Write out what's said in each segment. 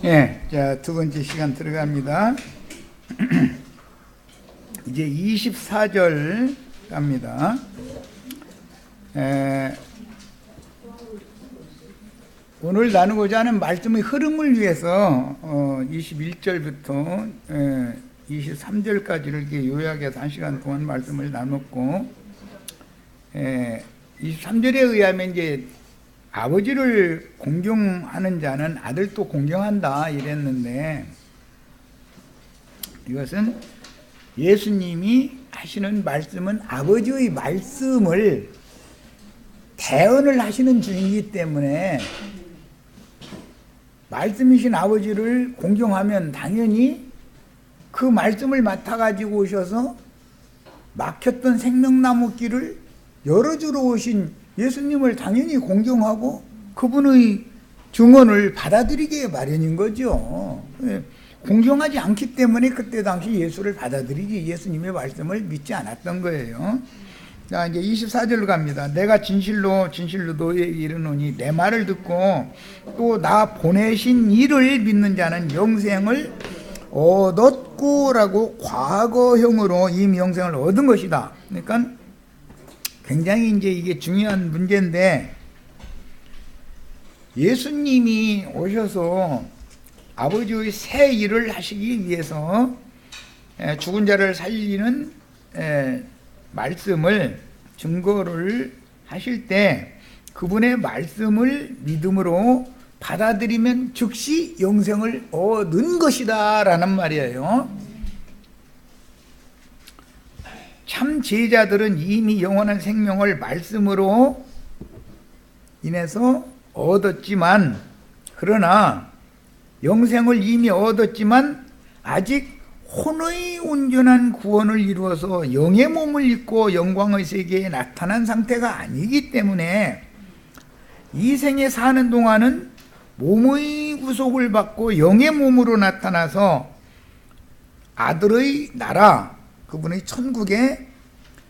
예, 자, 두 번째 시간 들어갑니다. 이제 24절 갑니다. 오늘 나누고자 하는 말씀의 흐름을 위해서 21절부터 23절까지를 이렇게 요약해서 1시간 동안 말씀을 나눴고, 23절에 의하면 이제 아버지를 공경하는 자는 아들도 공경한다 이랬는데, 이것은 예수님이 하시는 말씀은 아버지의 말씀을 대언을 하시는 중이기 때문에 말씀이신 아버지를 공경하면 당연히 그 말씀을 맡아가지고 오셔서 막혔던 생명나무 길을 열어주러 오신 예수님을 당연히 공경하고 그분의 증언을 받아들이게 마련인 거죠. 공경하지 않기 때문에 그때 당시 예수를 받아들이지 예수님의 말씀을 믿지 않았던 거예요. 자, 이제 24절로 갑니다. 내가 진실로 너희에게 이르노니 내 말을 듣고 또 나 보내신 이를 믿는 자는 영생을 얻었고라고 과거형으로 이미 영생을 얻은 것이다. 그러니까 굉장히 이제 이게 중요한 문제인데, 예수님이 오셔서 아버지의 새 일을 하시기 위해서 죽은 자를 살리는 말씀을 증거를 하실 때 그분의 말씀을 믿음으로 받아들이면 즉시 영생을 얻은 것이다 라는 말이에요. 참 제자들은 이미 영원한 생명을 말씀으로 인해서 얻었지만, 그러나 영생을 이미 얻었지만 아직 혼의 온전한 구원을 이루어서 영의 몸을 입고 영광의 세계에 나타난 상태가 아니기 때문에 이 생에 사는 동안은 몸의 구속을 받고 영의 몸으로 나타나서 아들의 나라, 그분의 천국에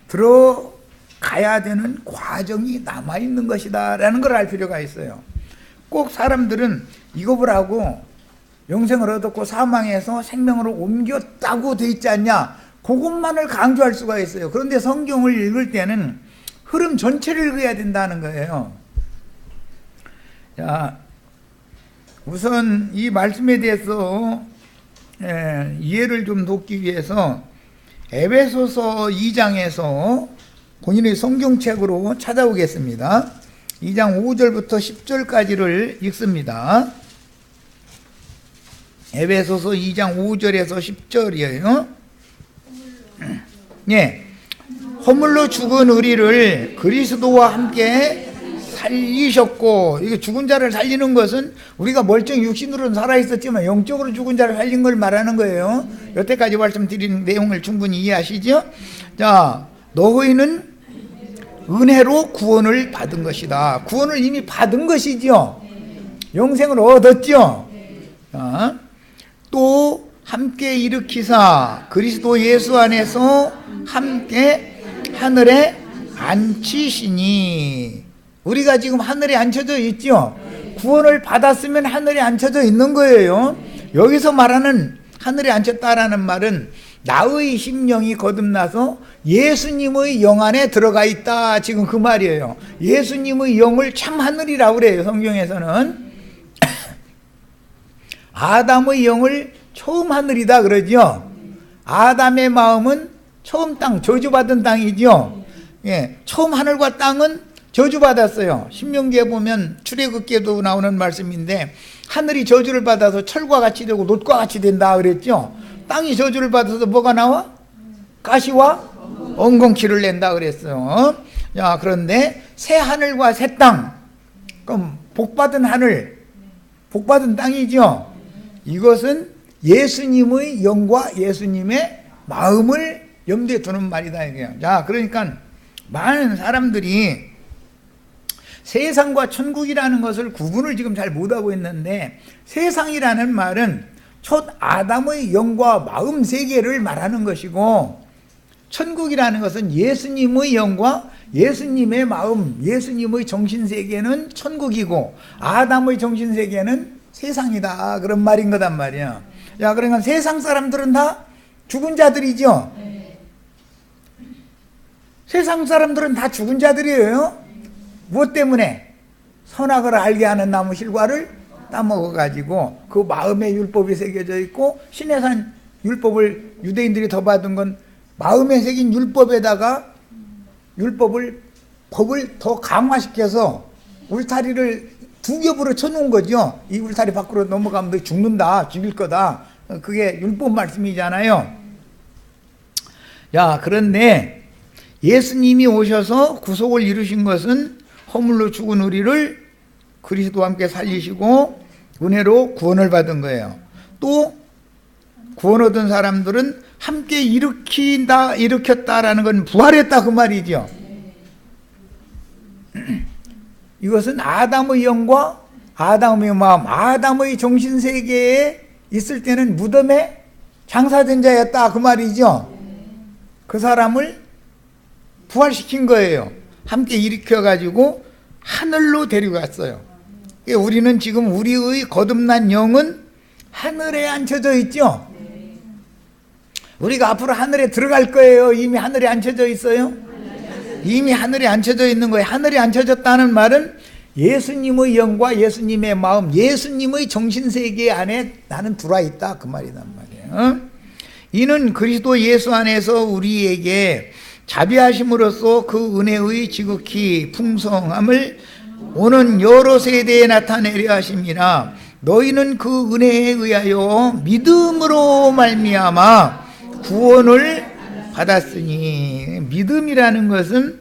들어가야 되는 과정이 남아있는 것이다 라는 걸 알 필요가 있어요. 꼭 사람들은 이거 보라고 영생을 얻었고 사망에서 생명으로 옮겼다고 돼 있지 않냐, 그것만을 강조할 수가 있어요. 그런데 성경을 읽을 때는 흐름 전체를 읽어야 된다는 거예요. 자, 우선 이 말씀에 대해서 이해를 좀 돕기 위해서 에베소서 2장에서 본인의 성경책으로 찾아오겠습니다. 2장 5절부터 10절까지를 읽습니다. 에베소서 2장 5절에서 10절이에요. 예. 허물로 죽은 우리를 그리스도와 함께 살리셨고, 이게 죽은 자를 살리는 것은 우리가 멀쩡히 육신으로는 살아있었지만 영적으로 죽은 자를 살린 걸 말하는 거예요. 여태까지 말씀드린 내용을 충분히 이해하시죠? 자, 너희는 은혜로 구원을 받은 것이다. 구원을 이미 받은 것이죠. 영생을 얻었죠. 자, 또 함께 일으키사 그리스도 예수 안에서 함께 하늘에 앉히시니, 우리가 지금 하늘에 앉혀져 있죠. 구원을 받았으면 하늘에 앉혀져 있는 거예요. 여기서 말하는 하늘에 앉혔다라는 말은 나의 심령이 거듭나서 예수님의 영 안에 들어가 있다, 지금 그 말이에요. 예수님의 영을 참 하늘이라고 그래요, 성경에서는. 아담의 영을 처음 하늘이다 그러죠. 아담의 마음은 처음 땅, 저주받은 땅이죠. 예, 처음 하늘과 땅은 저주받았어요. 신명기에 보면 출애굽기에도 나오는 말씀인데, 하늘이 저주를 받아서 철과 같이 되고 놋과 같이 된다 그랬죠. 땅이 저주를 받아서 뭐가 나와? 가시와 엉겅퀴를 낸다 그랬어요. 야, 그런데 새 하늘과 새 땅, 그럼 복받은 하늘, 복받은 땅이죠. 이것은 예수님의 영과 예수님의 마음을 염두에 두는 말이다 이게요. 자, 그러니까 많은 사람들이 세상과 천국이라는 것을 구분을 지금 잘 못하고 있는데, 세상이라는 말은 첫 아담의 영과 마음 세계를 말하는 것이고, 천국이라는 것은 예수님의 영과 예수님의 마음, 예수님의 정신세계는 천국이고, 아담의 정신세계는 세상이다 그런 말인 거단 말이야. 야, 그러니까 세상 사람들은 다 죽은 자들이죠. 세상 사람들은 다 죽은 자들이에요. 무엇 때문에? 선악을 알게 하는 나무 실과를 따먹어가지고 그 마음에 율법이 새겨져 있고, 신의 산 율법을 유대인들이 더 받은 건 마음에 새긴 율법에다가 법을 더 강화시켜서 울타리를 두 겹으로 쳐놓은 거죠. 이 울타리 밖으로 넘어가면 너 죽는다, 죽일 거다. 그게 율법 말씀이잖아요. 야, 그런데 예수님이 오셔서 구속을 이루신 것은 허물로 죽은 우리를 그리스도와 함께 살리시고 은혜로 구원을 받은 거예요. 또 구원 얻은 사람들은 함께 일으켰다라는 건 부활했다 그 말이죠. 이것은 아담의 영과 아담의 마음, 아담의 정신세계에 있을 때는 무덤에 장사된 자였다 그 말이죠. 그 사람을 부활시킨 거예요. 함께 일으켜가지고 하늘로 데려갔어요. 우리는 지금 우리의 거듭난 영은 하늘에 앉혀져 있죠. 우리가 앞으로 하늘에 들어갈 거예요. 이미 하늘에 앉혀져 있어요. 이미 하늘에 앉혀져 있는 거예요. 하늘에 앉혀졌다는 말은 예수님의 영과 예수님의 마음, 예수님의 정신세계 안에 나는 들어와 있다 그 말이란 말이에요. 이는 그리스도 예수 안에서 우리에게 자비하심으로써 그 은혜의 지극히 풍성함을 오는 여러 세대에 나타내려 하심이라. 너희는 그 은혜에 의하여 믿음으로 말미암아 구원을 받았으니. 믿음이라는 것은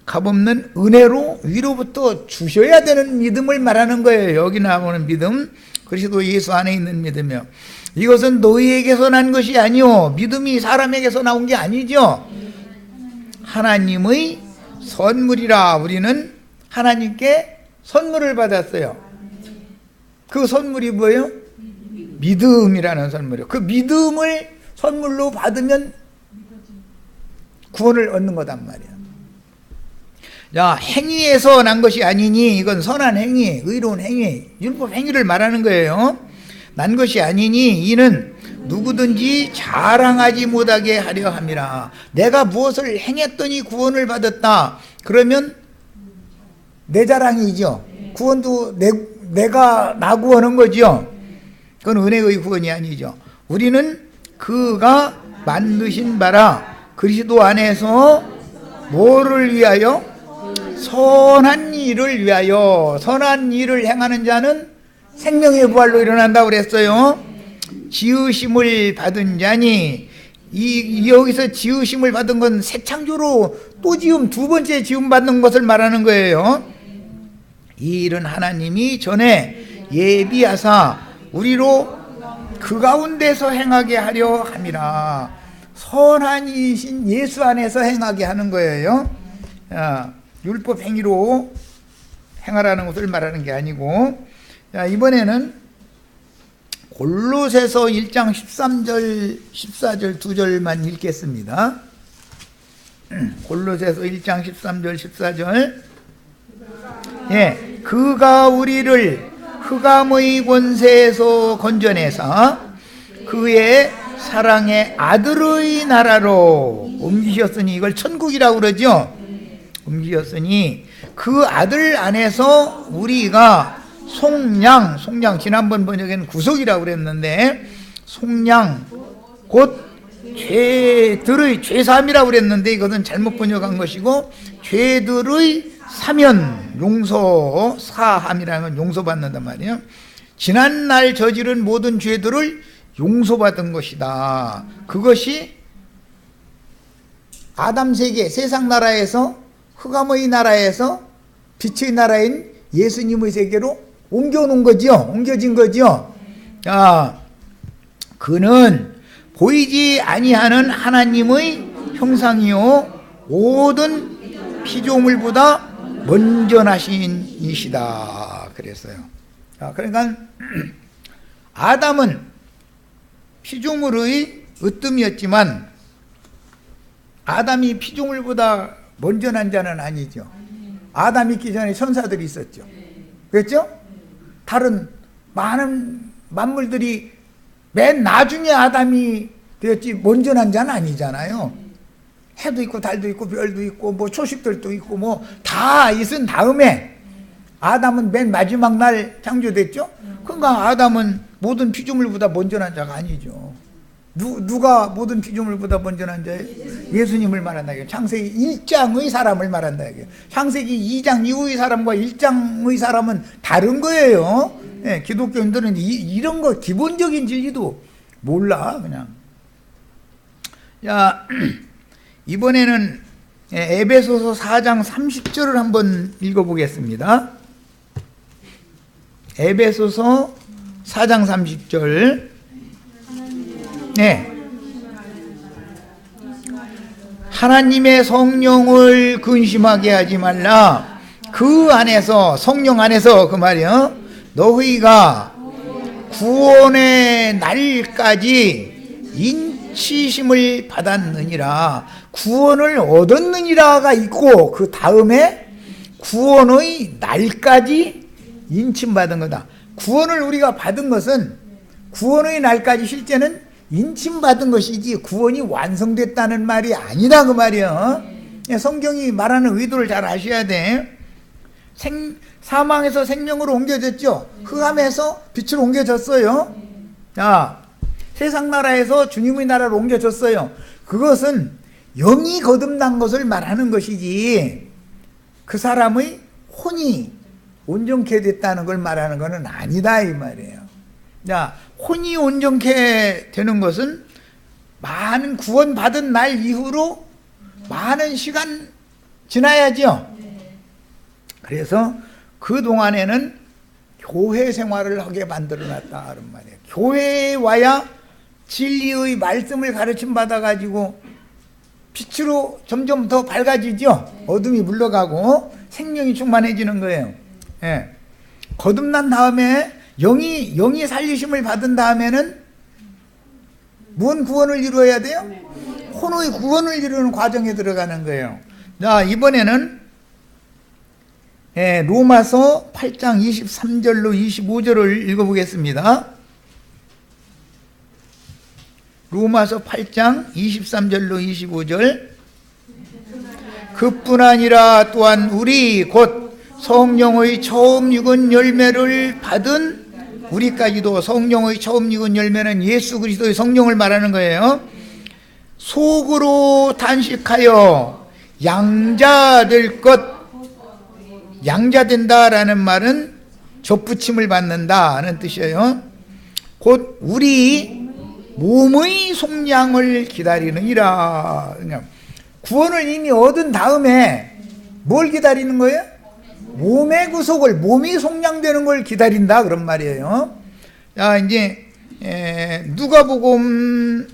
값없는 은혜로 위로부터 주셔야 되는 믿음을 말하는 거예요. 여기 나오는 믿음, 그리스도 예수 안에 있는 믿음이요. 이것은 너희에게서 난 것이 아니요, 믿음이 사람에게서 나온 게 아니죠. 하나님의 선물이라. 우리는 하나님께 선물을 받았어요. 그 선물이 뭐예요? 믿음이라는 선물이에요. 그 믿음을 선물로 받으면 구원을 얻는 거단 말이야. 자, 행위에서 난 것이 아니니, 이건 선한 행위, 의로운 행위, 율법 행위를 말하는 거예요. 난 것이 아니니 이는 누구든지 자랑하지 못하게 하려 함이라. 내가 무엇을 행했더니 구원을 받았다 그러면 내 자랑이죠. 구원도 내가 나 구원한 거죠. 그건 은혜의 구원이 아니죠. 우리는 그가 만드신 바라 그리스도 안에서 뭐를 위하여? 선한 일을 위하여. 선한 일을 행하는 자는 생명의 부활로 일어난다고 그랬어요. 지으심을 받은 자니, 여기서 지으심을 받은 건 새 창조로 또 지음, 두 번째 지음 받는 것을 말하는 거예요. 이 일은 하나님이 전에 예비하사 우리로 그 가운데서 행하게 하려 함이라. 선한 이신 예수 안에서 행하게 하는 거예요. 율법 행위로 행하라는 것을 말하는 게 아니고. 이번에는 골로새서 1장 13절 14절 2절만 읽겠습니다. 골로새서 1장 13절 14절. 예, 그가 우리를 흑암의 권세에서 건져내사 그의 사랑의 아들의 나라로 옮기셨으니, 이걸 천국이라고 그러죠. 옮기셨으니 그 아들 안에서 우리가 속량, 지난번 번역에는 구속이라고 그랬는데 속량 곧 죄들의 죄사함이라고 그랬는데 이것은 잘못 번역한 것이고, 죄들의 사면, 용서, 사함이라는 건 용서받는단 말이에요. 지난날 저지른 모든 죄들을 용서받은 것이다. 그것이 아담 세계, 세상 나라에서, 흑암의 나라에서 빛의 나라인 예수님의 세계로 옮겨놓은 거죠. 옮겨진 거죠. 그는 보이지 아니하는 하나님의 형상이요 모든 피조물보다 먼저 나신 이시다 그랬어요. 그러니까 아담은 피조물의 으뜸이었지만 아담이 피조물보다 먼저 난 자는 아니죠. 아담이 있기 전에 천사들이 있었죠. 그렇죠? 다른 많은 만물들이 맨 나중에 아담이 되었지 먼저 난 자는 아니잖아요. 해도 있고 달도 있고 별도 있고 뭐 초식들도 있고 뭐 다 있은 다음에 아담은 맨 마지막 날 창조됐죠. 그러니까 아담은 모든 피조물보다 먼저 난 자가 아니죠. 누가 모든 피조물보다 먼저 난 자예요? 예수님을 말한다. 창세기 1장의 사람을 말한다. 창세기 2장 이후의 사람과 1장의 사람은 다른 거예요. 예, 기독교인들은 이런 거 기본적인 진리도 몰라 그냥. 자, 이번에는 에베소서 4장 30절을 한번 읽어보겠습니다. 에베소서 4장 30절. 네. 하나님의 성령을 근심하게 하지 말라. 그 안에서, 성령 안에서 그 말이요, 너희가 구원의 날까지 인치심을 받았느니라. 구원을 얻었느니라가 있고 그 다음에 구원의 날까지 인침받은 거다. 구원을 우리가 받은 것은 구원의 날까지 실제는 인침받은 것이지 구원이 완성됐다는 말이 아니다 그 말이야. 성경이 말하는 의도를 잘 아셔야 돼. 사망에서 생명으로 옮겨졌죠. 흑암에서 빛으로 옮겨졌어요. 자, 세상 나라에서 주님의 나라로 옮겨졌어요. 그것은 영이 거듭난 것을 말하는 것이지 그 사람의 혼이 온전케 됐다는 걸 말하는 것은 아니다 이 말이에요. 자, 혼이 온전케 되는 것은 많은 구원받은 날 이후로 많은 시간 지나야죠. 그래서 그 동안에는 교회 생활을 하게 만들어놨다 그런 말이에요. 교회에 와야 진리의 말씀을 가르침 받아가지고 빛으로 점점 더 밝아지죠. 어둠이 물러가고 생명이 충만해지는 거예요. 예. 거듭난 다음에 영이 살리심을 받은 다음에는 무슨 구원을 이루어야 돼요? 혼의 구원을 이루는 과정에 들어가는 거예요. 자, 이번에는 로마서 8장 23절로 25절을 읽어보겠습니다. 로마서 8장 23절로 25절. 그뿐 아니라 또한 우리 곧 성령의 처음 익은 열매를 받은 우리까지도, 성령의 처음 익은 열매는 예수 그리스도의 성령을 말하는 거예요. 속으로 단식하여 양자될 것, 양자된다라는 말은 접붙임을 받는다는 뜻이에요. 곧 우리 몸의 속량을 기다리느니라. 구원을 이미 얻은 다음에 뭘 기다리는 거예요? 몸의 구속을, 몸이 속량되는 걸 기다린다 그런 말이에요. 자, 이제 누가복음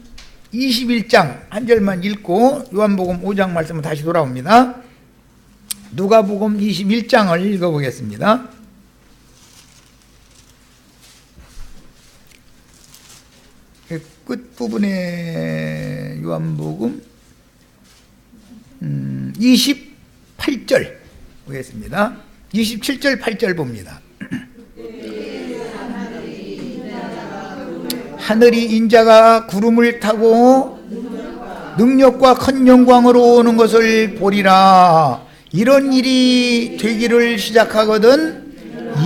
21장 한 절만 읽고 요한복음 5장 말씀은 다시 돌아옵니다. 누가복음 21장을 읽어보겠습니다. 끝부분에 요한복음 28절 보겠습니다. 27절 8절 봅니다. 하늘이 인자가 구름을 타고 능력과 큰 영광으로 오는 것을 보리라. 이런 일이 되기를 시작하거든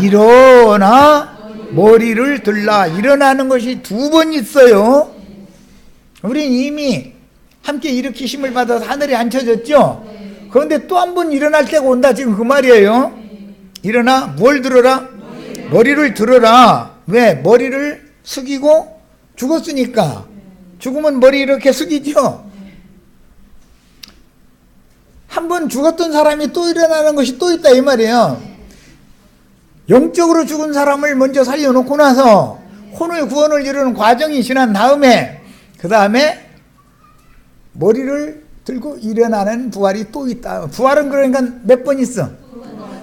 일어나 머리를 들라. 일어나는 것이 두 번 있어요. 우린 이미 함께 일으키심을 받아서 하늘에 앉혀졌죠. 그런데 또 한 번 일어날 때가 온다 지금 그 말이에요. 일어나 뭘 들어라? 머리를 들어라. 왜? 머리를 숙이고 죽었으니까. 죽으면 머리 이렇게 숙이죠. 한 번 죽었던 사람이 또 일어나는 것이 또 있다 이 말이에요. 영적으로 죽은 사람을 먼저 살려놓고 나서 혼의 구원을 이루는 과정이 지난 다음에 그 다음에 머리를 들고 일어나는 부활이 또 있다. 부활은 그러니까 몇 번 있어?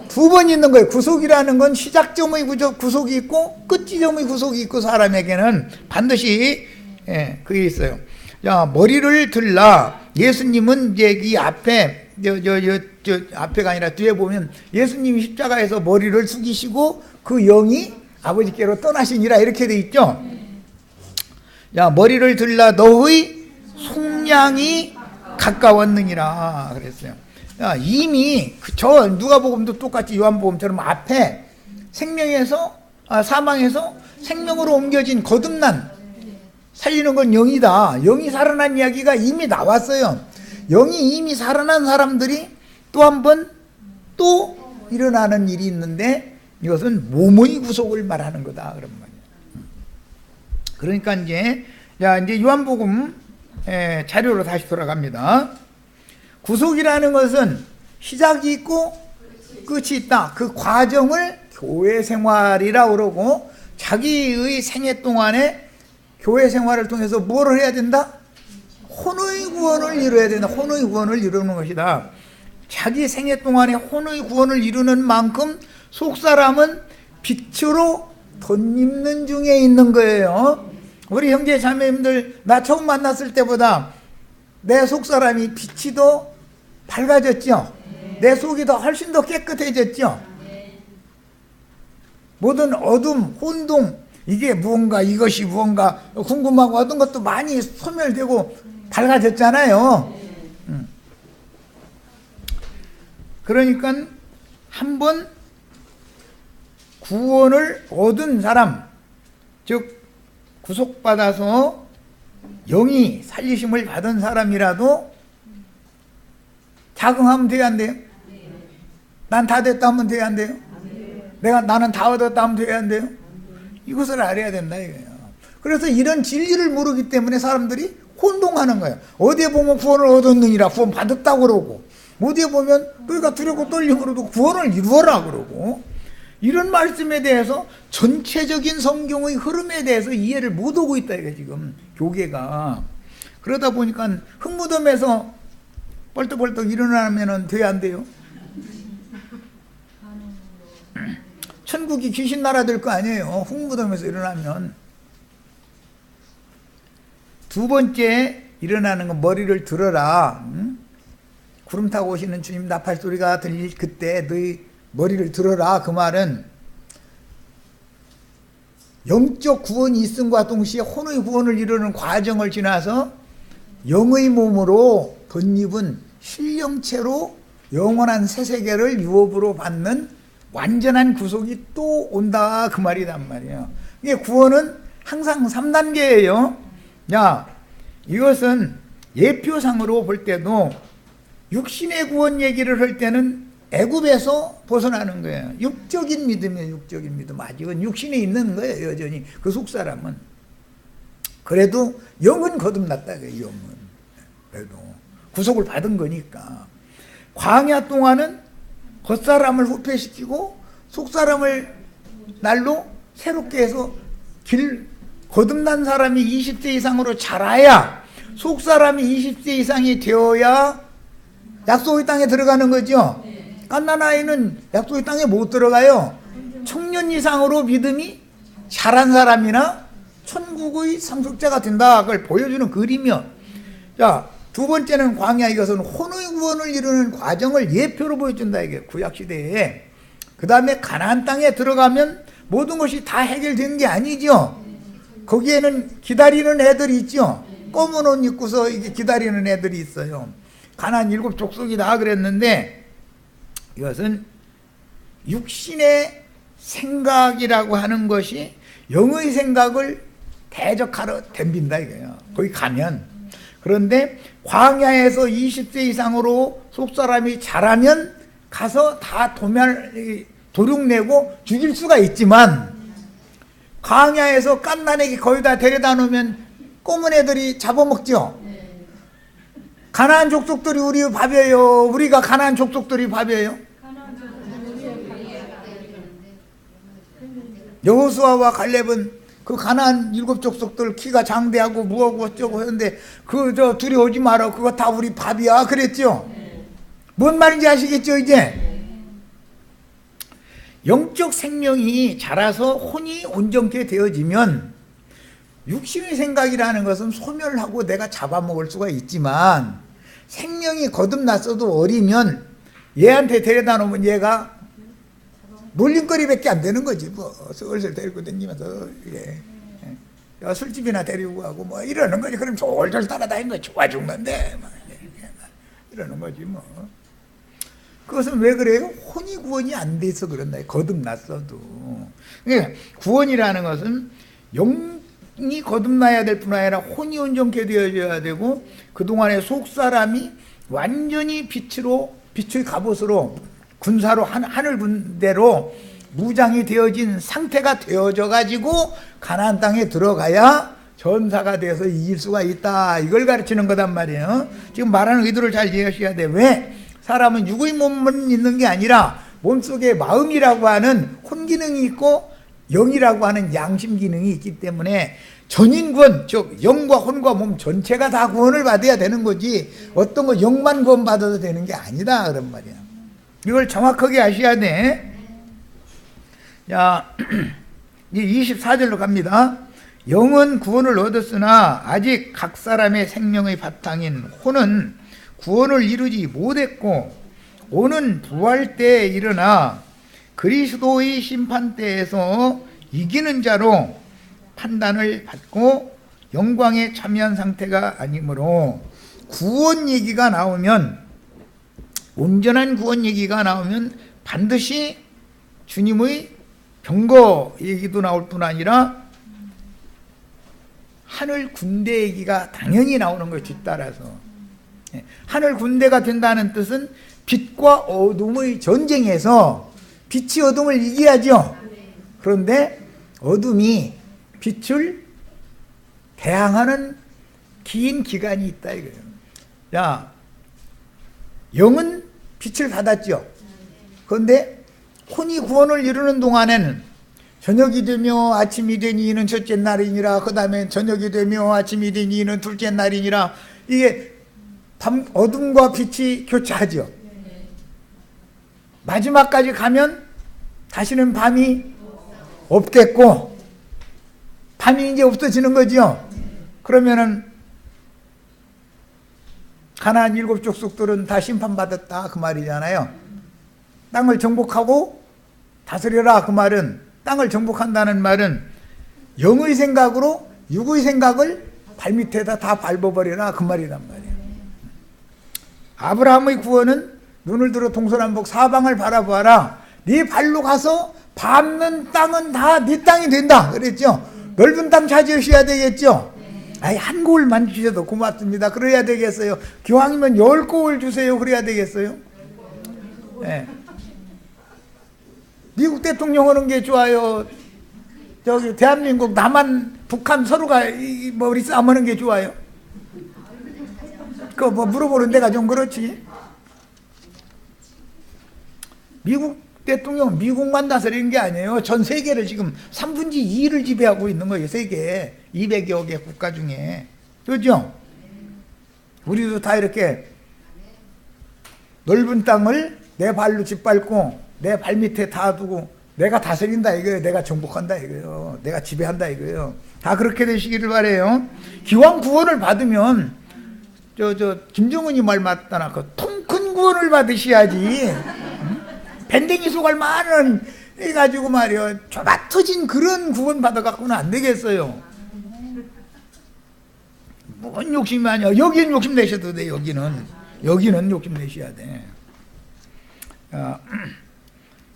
두 번 있는 거예요. 구속이라는 건 시작점의 구속이 있고 끝지점의 구속이 있고 사람에게는 반드시 그게 있어요. 자, 머리를 들라. 예수님은 이제 이 앞에 앞에가 아니라 뒤에 보면 예수님이 십자가에서 머리를 숙이시고 그 영이 아버지께로 떠나시니라 이렇게 돼 있죠. 야, 머리를 들라 너의 속량이 가까웠느니라 그랬어요. 야, 이미 저 누가복음도 똑같이 요한복음처럼 앞에 사망에서 생명으로 옮겨진 거듭난, 살리는 건 영이다. 영이 살아난 이야기가 이미 나왔어요. 영이 이미 살아난 사람들이 또 한 번 또 일어나는 일이 있는데 이것은 몸의 구속을 말하는 거다 그런 말이에요. 그러니까 이제 요한복음 자료로 다시 돌아갑니다. 구속이라는 것은 시작이 있고 끝이 있다. 그 과정을 교회 생활이라고 그러고, 자기의 생애 동안에 교회 생활을 통해서 무엇을 해야 된다? 혼의 구원을 이루어야 된다. 혼의 구원을 이루는 것이다. 자기 생애 동안에 혼의 구원을 이루는 만큼 속사람은 빛으로 덧입는 중에 있는 거예요. 우리 형제 자매님들, 나 처음 만났을 때보다 내 속사람이 빛이 더 밝아졌죠. 내 속이 더 훨씬 더 깨끗해졌죠. 모든 어둠, 혼동, 이게 무언가, 이것이 무언가 궁금하고 어떤 것도 많이 소멸되고 밝아졌잖아요. 그러니까 한번 구원을 얻은 사람, 즉 구속받아서 영이 살리심을 받은 사람이라도 자긍하면 돼야 안 돼요? 난 다 됐다 하면 돼야 안 돼요? 나는 다 얻었다 하면 돼야 안 돼요? 이것을 알아야 된다 이거예요. 그래서 이런 진리를 모르기 때문에 사람들이 혼동하는 거예요. 어디에 보면 구원을 얻었느니라 구원 받았다고 그러고, 어디에 보면 너희가 두렵고 떨리고 그러도 구원을 이루어라 그러고, 이런 말씀에 대해서 전체적인 성경의 흐름에 대해서 이해를 못하고 있다 이게 지금 교계가. 그러다 보니까 흙무덤에서 벌떡벌떡 일어나면 돼야 안 돼요? 천국이 귀신 나라 될 거 아니에요. 흙무덤에서 일어나면. 두 번째 일어나는 건 머리를 들어라. 구름 타고 오시는 주님 나팔 소리가 들릴 그때 너희 머리를 들어라. 그 말은 영적 구원이 있음과 동시에 혼의 구원을 이루는 과정을 지나서 영의 몸으로 덧입은 신령체로 영원한 새 세계를 유업으로 받는 완전한 구속이 또 온다 그 말이란 말이에요. 이게 구원은 항상 3단계예요. 이것은 예표상으로 볼 때도 육신의 구원 얘기를 할 때는 애굽에서 벗어나는 거예요. 육적인 믿음이에요. 육적인 믿음. 아직은 육신에 있는 거예요. 여전히 그 속사람은. 그래도 영은 거듭났다. 영은. 그래도 구속을 받은 거니까. 광야 동안은 겉사람을 후패시키고 속사람을 날로 새롭게 해서 거듭난 사람이 20세 이상으로 자라야, 속사람이 20세 이상이 되어야 약속의 땅에 들어가는 거죠. 갓난아이는 약속의 땅에 못 들어가요. 청년 이상으로 믿음이 자란 사람이나 천국의 상속자가 된다. 그걸 보여주는 그림이요. 두 번째는 광야. 이것은 혼의 구원을 이루는 과정을 예표로 보여준다. 이게 구약시대에. 그 다음에 가나안 땅에 들어가면 모든 것이 다 해결된 게 아니죠. 거기에는 기다리는 애들이 있죠. 검은 옷 입고서 이게 기다리는 애들이 있어요. 가나안 7 족속이다 그랬는데, 이것은 육신의 생각이라고 하는 것이 영의 생각을 대적하러 덤빈다 이거예요. 거기 가면. 그런데 광야에서 20세 이상으로 속사람이 자라면 가서 다 도륙내고 죽일 수가 있지만, 광야에서 갓난애기 거의 다 데려다 놓으면 검은 애들이 잡아먹죠. 가나안 족속들이 우리 밥이에요? 우리가 가나안 족속들이 밥이에요? 여호수아와 갈렙은 그 가나안 7 족속들 키가 장대하고 뭐하고 어쩌고 했는데 둘이 오지 마라. 그거 다 우리 밥이야. 그랬죠? 뭔 말인지 아시겠죠, 이제? 영적 생명이 자라서 혼이 온전케 되어지면 육신의 생각이라는 것은 소멸하고 내가 잡아먹을 수가 있지만, 생명이 거듭났어도 어리면 얘한테 데려다 놓으면 얘가 놀림거리밖에 안 되는 거지 뭐. 슬슬 데리고 다니면서 이게 술집이나 데리고 가고 뭐 이러는 거지. 그럼 졸졸 따라다니는 거 좋아 죽는데 막 이러는 거지 뭐. 그것은 왜 그래요? 혼이 구원이 안 돼서 그런다. 거듭났어도. 그러니까 구원이라는 것은 영이 거듭나야 될 뿐 아니라 혼이 온전케 되어져야 되고, 그동안의 속사람이 완전히 빛의 갑옷으로, 군사로, 하늘 군대로 무장이 되어진 상태가 되어져 가지고 가나안 땅에 들어가야 전사가 돼서 이길 수가 있다. 이걸 가르치는 거단 말이에요. 지금 말하는 의도를 잘 이해하셔야 돼. 왜? 사람은 육의 몸만 있는 게 아니라 몸속에 마음이라고 하는 혼기능이 있고 영이라고 하는 양심기능이 있기 때문에 전인구원, 즉 영과 혼과 몸 전체가 다 구원을 받아야 되는 거지, 어떤 거 영만 구원 받아도 되는 게 아니다 그런 말이야. 이걸 정확하게 아셔야 돼. 자, 이제 24절로 갑니다. 영은 구원을 얻었으나 아직 각 사람의 생명의 바탕인 혼은 구원을 이루지 못했고, 오는 부활 때에 일어나 그리스도의 심판 때에서 이기는 자로 판단을 받고 영광에 참여한 상태가 아니므로, 구원 얘기가 나오면, 온전한 구원 얘기가 나오면 반드시 주님의 병거 얘기도 나올 뿐 아니라 하늘 군대 얘기가 당연히 나오는 거예요. 뒤따라서. 하늘 군대가 된다는 뜻은 빛과 어둠의 전쟁에서 빛이 어둠을 이겨야죠. 그런데 어둠이 빛을 대항하는 긴 기간이 있다 이거예요. 자, 영은 빛을 받았죠. 그런데 혼이 구원을 이루는 동안에는 저녁이 되며 아침이 되니 이는 첫째 날이니라, 그 다음에 저녁이 되며 아침이 되니 이는 둘째 날이니라, 이게 어둠과 빛이 교차하죠. 마지막까지 가면 다시는 밤이 없겠고, 밤이 이제 없어지는 거죠. 그러면은 가나안 7 족속들은 다 심판받았다 그 말이잖아요. 땅을 정복하고 다스려라 그 말은, 땅을 정복한다는 말은 영의 생각으로 육의 생각을 발밑에다 다 밟아버려라 그 말이란 말이에요. 아브라함의 구원은 눈을 들어 동서남북 사방을 바라보아라, 네 발로 가서 밟는 땅은 다 네 땅이 된다 그랬죠. 넓은 땅 차지하셔야 되겠죠. 아니, 한 고을만 주셔도 고맙습니다. 그래야 되겠어요. 기왕이면 10고을 주세요. 그래야 되겠어요. 네. 미국 대통령 오는 게 좋아요? 저기 대한민국 남한 북한 서로가 우리 싸움하는 게 좋아요? 그거 뭐 물어보는 데가 좀 그렇지. 미국 대통령 미국만 다스리는 게 아니에요. 전 세계를 지금 3분의 2를 지배하고 있는 거예요. 세계 200여 개 국가 중에. 그렇죠? 우리도 다 이렇게 넓은 땅을 내 발로 짓밟고 내 발밑에 다 두고 내가 다스린다 이거예요. 내가 정복한다 이거예요. 내가 지배한다 이거예요. 다 그렇게 되시기를 바래요. 기왕 구원을 받으면 김정은이 말 맞다나 그 통 큰 구원을 받으셔야지. 밴댕이 속알 많은 해가지고 말이요, 좁아 터진 그런 구원 받아갖고는 안 되겠어요. 뭔 욕심이 아니야. 여기는 욕심 내셔도 돼. 여기는 욕심 내셔야 돼.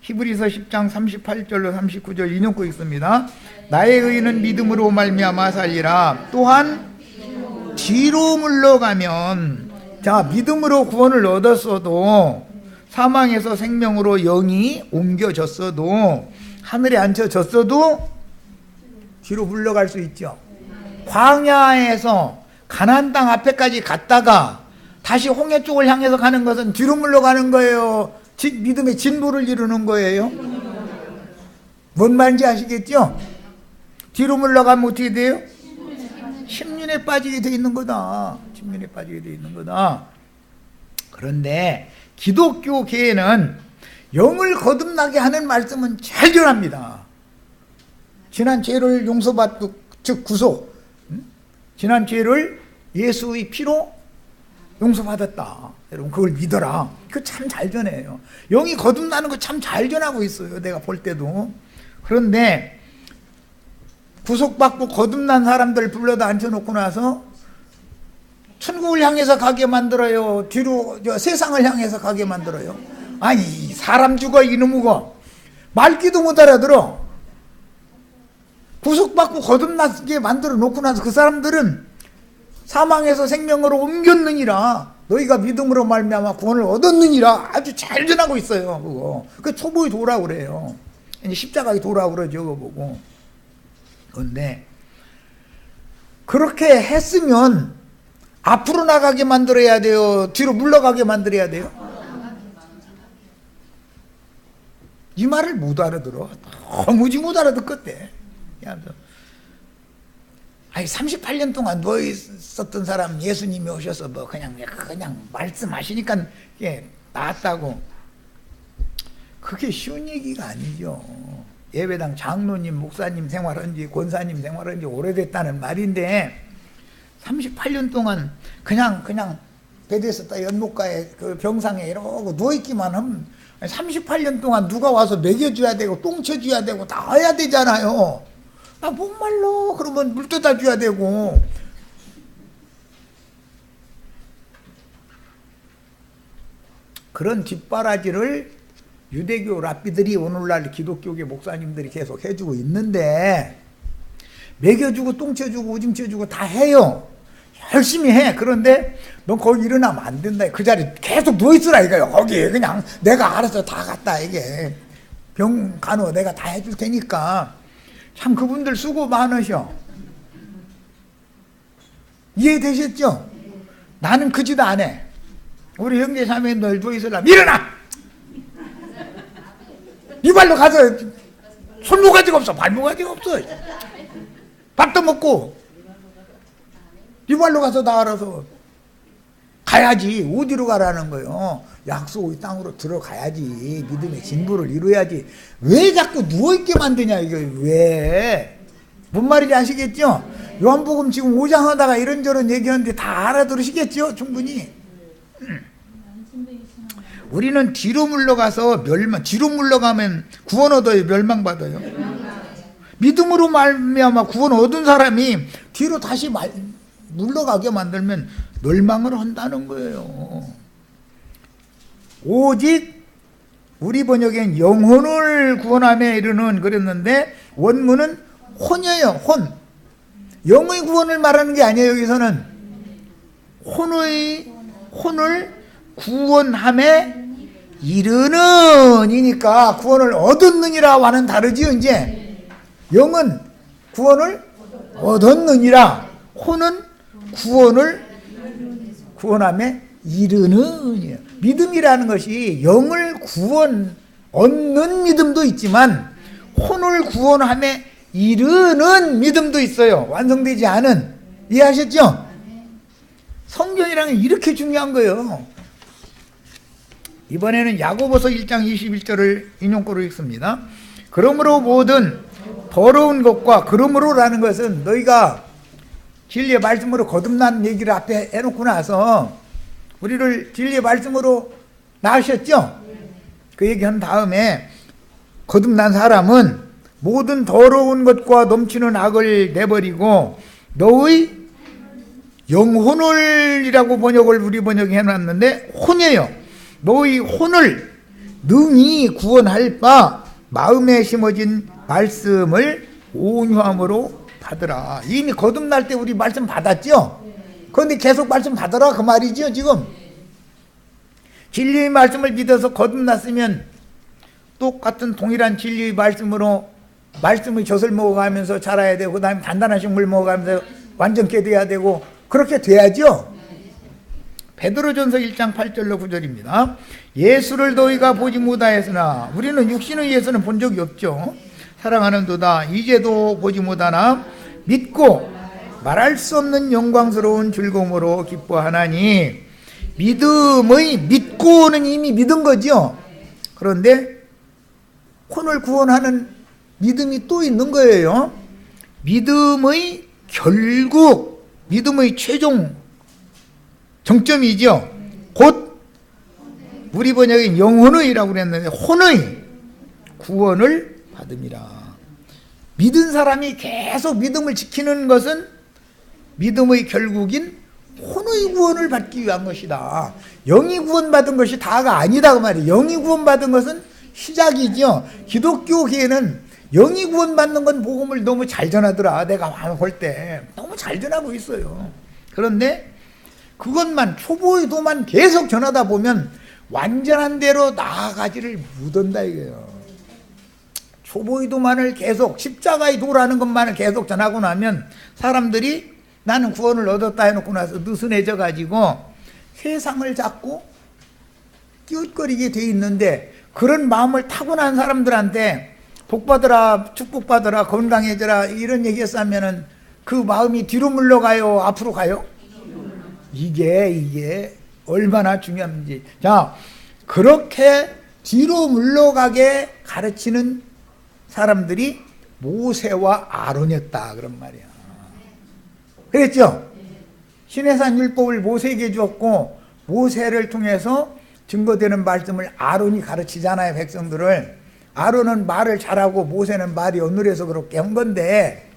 히브리서 10장 38절로 39절 인용구 있습니다. 나의 의는 믿음으로 말미암아 살리라. 또한 뒤로 물러가면, 자, 믿음으로 구원을 얻었어도, 사망에서 생명으로 영이 옮겨졌어도, 하늘에 앉혀졌어도 뒤로 물러갈 수 있죠. 광야에서 가나안 땅 앞에까지 갔다가 다시 홍해 쪽을 향해서 가는 것은 뒤로 물러가는 거예요? 믿음의 진보를 이루는 거예요? 뭔 말인지 아시겠죠? 뒤로 물러가면 어떻게 돼요? 심륜에 빠지게 돼 있는 거다. 심륜에 빠지게 돼 있는 거다. 그런데 기독교계에는 영을 거듭나게 하는 말씀은 잘 전합니다. 지난 죄를 용서받고, 즉 구속, 지난 죄를 예수의 피로 용서받았다. 여러분 그걸 믿어라. 그거 참 잘 전해요. 영이 거듭나는 거 참 잘 전하고 있어요. 내가 볼 때도. 그런데 구속받고 거듭난 사람들 불러다 앉혀놓고 나서 천국을 향해서 가게 만들어요? 뒤로 세상을 향해서 가게 만들어요? 아니 사람 죽어 이놈이고 말귀도 못 알아들어. 구속받고 거듭나게 만들어 놓고 나서 그 사람들은 사망에서 생명으로 옮겼느니라 너희가 믿음으로 말미암아 구원을 얻었느니라 아주 잘 전하고 있어요. 그거 그 초보의 도라고 그래요. 이제 십자가의 도라고 그러죠. 그거 보고. 그런데 그렇게 했으면 앞으로 나가게 만들어야 돼요? 뒤로 물러가게 만들어야 돼요? 이 말을 못 알아들어. 도무지 못 알아듣겠대. 아니 38년 동안 누워 있었던 사람 예수님이 오셔서 뭐 그냥 말씀하시니까 나았다고. 그게 쉬운 얘기가 아니죠. 예배당 장로님, 목사님 생활한 지, 권사님 생활한 지 오래됐다는 말인데 38년 동안 그냥 베드에서 연못가에 그 병상에 이러고 누워있기만 하면 38년 동안 누가 와서 먹여줘야 되고 똥 쳐줘야 되고 다 해야 되잖아요. 나 목말라 그러면 물 떠다 줘야 되고. 그런 뒷바라지를 유대교 랍비들이 오늘날 기독교계 목사님들이 계속 해주고 있는데 먹여주고 똥 쳐주고 오줌 쳐주고 다 해요. 열심히 해. 그런데 넌 거기 일어나면 안 된다. 그 자리에 계속 누워있으라 이거요. 거기 그냥 내가 알아서 다 갔다 이게 병 간호 내가 다 해줄 테니까. 참 그분들 수고 많으셔. 이해되셨죠? 나는 그 짓 안 해. 우리 형제 자매들 누워있으라 일어나! 네 발로 가서 손모가지가 없어. 발모가지가 없어. 밥도 먹고 네 발로 가서 다 알아서 가야지. 어디로 가라는 거예요? 약속의 땅으로 들어가야지. 믿음의 진보를 이루어야지. 왜 자꾸 누워있게 만드냐 이거 왜? 뭔 말인지 아시겠죠? 요한복음 지금 5장 하다가 이런저런 얘기하는데 다 알아들으시겠죠? 충분히. 우리는 뒤로 물러가서 뒤로 물러가면 구원 얻어요? 멸망받아요? 믿음으로 말미암아 구원 얻은 사람이 뒤로 다시 물러가게 만들면 멸망을 한다는 거예요. 오직 우리 번역엔 영혼을 구원함에 이르는 그랬는데 원문은 혼이에요. 혼. 영의 구원을 말하는 게 아니에요. 여기서는 혼을 구원함에 이르는 이니까 구원을 얻었느니라와는 다르지요. 이제 영은 구원을 얻었느니라, 혼은 구원을 구원함에 이르는. 믿음이라는 것이 영을 구원 얻는 믿음도 있지만 혼을 구원함에 이르는 믿음도 있어요. 완성되지 않은. 이해하셨죠? 성경이라는 게 이렇게 중요한 거예요. 이번에는 야고보서 1장 21절을 인용구로 읽습니다. 그러므로 모든 더러운 것과, 그러므로라는 것은 너희가 진리의 말씀으로 거듭난 얘기를 앞에 해놓고 나서 우리를 진리의 말씀으로 낳으셨죠? 그 얘기한 다음에 거듭난 사람은 모든 더러운 것과 넘치는 악을 내버리고 너의 영혼을이라고 번역을 우리 번역이 해놨는데 혼이에요. 너의 혼을 능히 구원할 바 마음에 심어진 말씀을 온유함으로 받으라. 이미 거듭날 때 우리 말씀 받았죠? 그런데 계속 말씀 받으라 그 말이죠. 지금 진리의 말씀을 믿어서 거듭났으면 똑같은 동일한 진리의 말씀으로 말씀의 젖을 먹어가면서 자라야 되고, 그 다음에 단단한 식물 먹어가면서 완전케 돼야 되고, 그렇게 돼야죠. 베드로전서 1장 8절로 9절입니다. 예수를 너희가 보지 못하였으나, 우리는 육신의 예수는 본 적이 없죠. 사랑하는도다 이제도 보지 못하나 믿고 말할 수 없는 영광스러운 즐거움으로 기뻐하나니. 믿음의 믿고는 이미 믿은 거죠. 그런데 혼을 구원하는 믿음이 또 있는 거예요. 믿음의 결국, 믿음의 최종 정점이죠. 곧 우리 번역인 영혼의라고 그랬는데 혼의 구원을 받음이라. 믿은 사람이 계속 믿음을 지키는 것은 믿음의 결국인 혼의 구원을 받기 위한 것이다. 영이 구원받은 것이 다가 아니다 그 말이에요. 영이 구원받은 것은 시작이죠. 기독교계에는 영이 구원받는 건 복음을 너무 잘 전하더라. 내가 볼 때 너무 잘 전하고 있어요. 그런데 그것만 초보의도만 계속 전하다 보면 완전한 대로 나아가지를 못한다 이거예요. 초보의도만을 계속 십자가의 도라는 것만을 계속 전하고 나면 사람들이 나는 구원을 얻었다 해놓고 나서 느슨해져 가지고 세상을 자꾸 끼웃거리게 돼 있는데, 그런 마음을 타고난 사람들한테 복받으라 축복받으라 건강해져라 이런 얘기했으면은 그 마음이 뒤로 물러가요 앞으로 가요? 이게 얼마나 중요한지. 자, 그렇게 뒤로 물러가게 가르치는 사람들이 모세와 아론이었다 그런 말이야. 그랬죠? 시내산 율법을 모세에게 주었고 모세를 통해서 증거되는 말씀을 아론이 가르치잖아요. 백성들을. 아론은 말을 잘하고 모세는 말이 어눌해서 그렇게 한 건데,